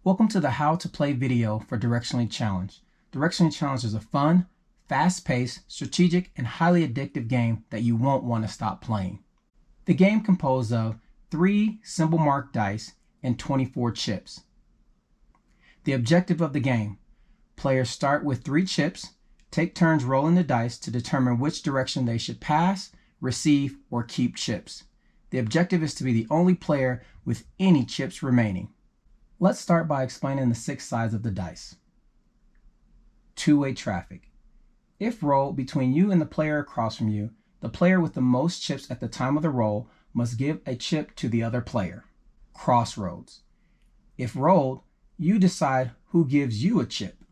Welcome to the How to Play video for Directionally Challenged. Directionally Challenged is a fun, fast-paced, strategic, and highly addictive game that you won't want to stop playing. The game composed of 3 symbol marked dice and 24 chips. The objective of the game: players start with 3 chips, take turns rolling the dice to determine which direction they should pass, receive, or keep chips. The objective is to be the only player with any chips remaining. Let's start by explaining the 6 sides of the dice. Two-way traffic. If rolled between you and the player across from you, the player with the most chips at the time of the roll must give a chip to the other player. Crossroads. If rolled, you decide who gives you a chip.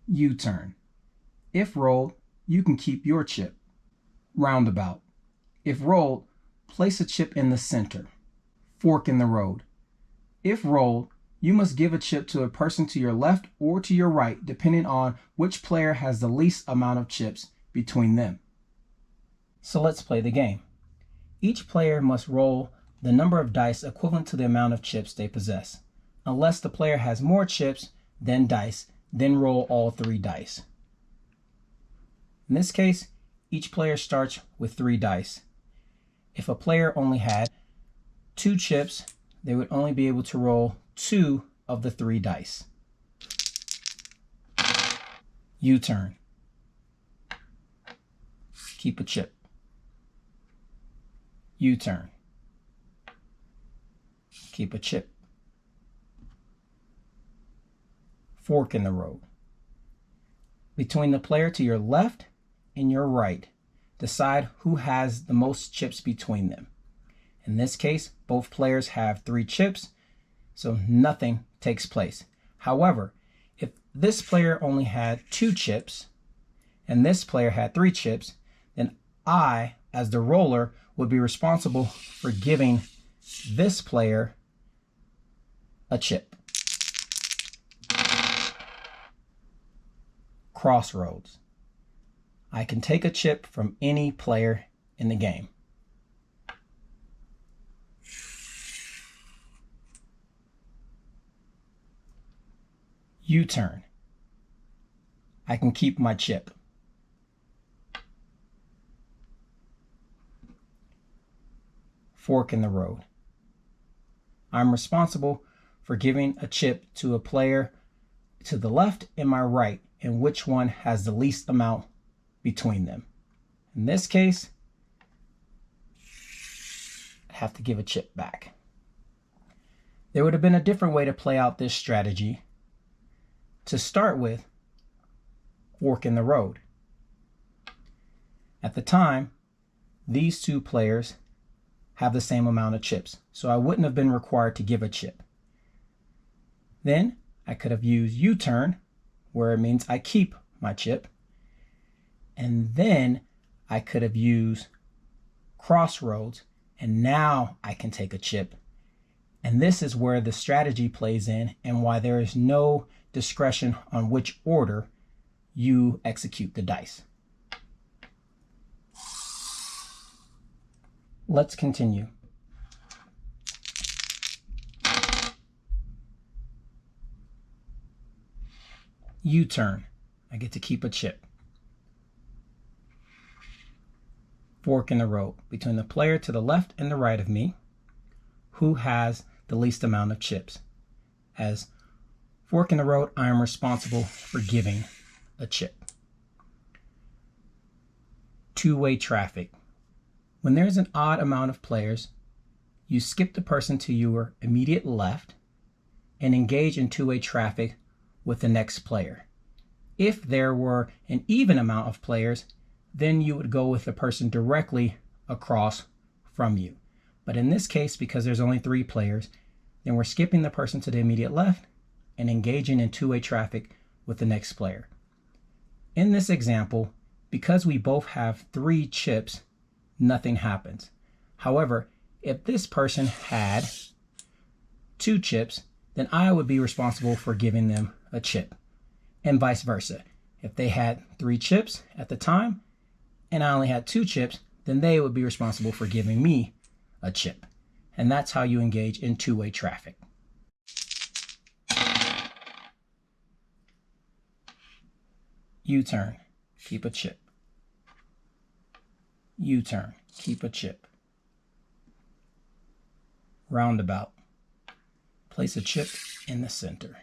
U-turn. If rolled, you can keep your chip. Roundabout. If rolled, place a chip in the center. Fork in the road. If rolled, you must give a chip to a person to your left or to your right, depending on which player has the least amount of chips between them. So let's play the game. Each player must roll the number of dice equivalent to the amount of chips they possess. Unless the player has more chips than dice, then roll all 3 dice. In this case, each player starts with 3 dice. If a player only had 2 chips, they would only be able to roll 2 of the 3 dice. U-turn. Keep a chip. U-turn. Keep a chip. Fork in the road. Between the player to your left and your right, decide who has the most chips between them. In this case, both players have 3 chips, so nothing takes place. However, if this player only had 2 chips and this player had 3 chips, then I, as the roller, would be responsible for giving this player a chip. Crossroads. I can take a chip from any player in the game. U-turn. I can keep my chip. Fork in the road. I'm responsible for giving a chip to a player to the left and my right, and which one has the least amount between them. In this case, I have to give a chip back. There would have been a different way to play out this strategy. To start with, fork in the road. At the time, these 2 players have the same amount of chips, so I wouldn't have been required to give a chip. Then I could have used U-turn, where it means I keep my chip. And then I could have used crossroads, and now I can take a chip. And this is where the strategy plays in and why there is no discretion on which order you execute the dice. Let's continue. U-turn. I get to keep a chip. Fork in the road. Between the player to the left and the right of me, who has the least amount of chips? As fork in the road, I am responsible for giving a chip. Two-way traffic. When there's an odd amount of players, you skip the person to your immediate left and engage in two-way traffic with the next player. If there were an even amount of players, then you would go with the person directly across from you. But in this case, because there's only 3 players, then we're skipping the person to the immediate left and engaging in two-way traffic with the next player. In this example, because we both have 3 chips, nothing happens. However, if this person had 2 chips, then I would be responsible for giving them a chip, and vice versa. If they had 3 chips at the time and I only had 2 chips, then they would be responsible for giving me a chip. And that's how you engage in two-way traffic. U-turn, keep a chip. U-turn, keep a chip. Roundabout, place a chip in the center.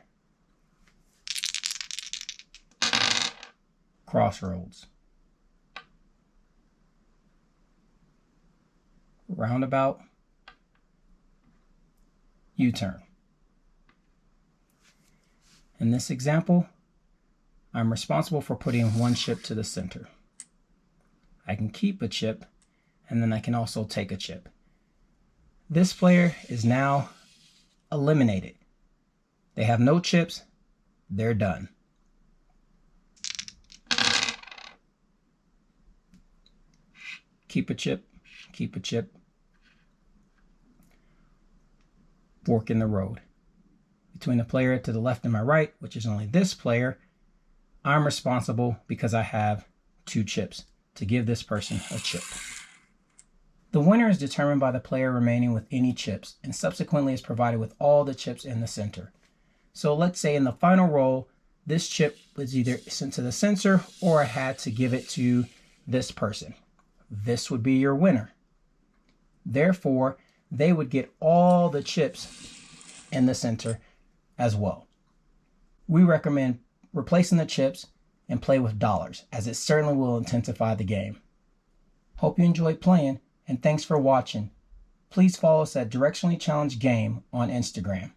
Crossroads. Roundabout, U-turn. In this example, I'm responsible for putting one chip to the center. I can keep a chip, and then I can also take a chip. This player is now eliminated. They have no chips, they're done. Keep a chip, keep a chip. Fork in the road. Between the player to the left and my right, which is only this player, I'm responsible because I have 2 chips to give this person a chip. The winner is determined by the player remaining with any chips and subsequently is provided with all the chips in the center. So let's say in the final roll, this chip was either sent to the center or I had to give it to this person. This would be your winner. Therefore, they would get all the chips in the center as well. We recommend replacing the chips and play with dollars, as it certainly will intensify the game. Hope you enjoyed playing, and thanks for watching. Please follow us at Directionally Challenged Game on Instagram.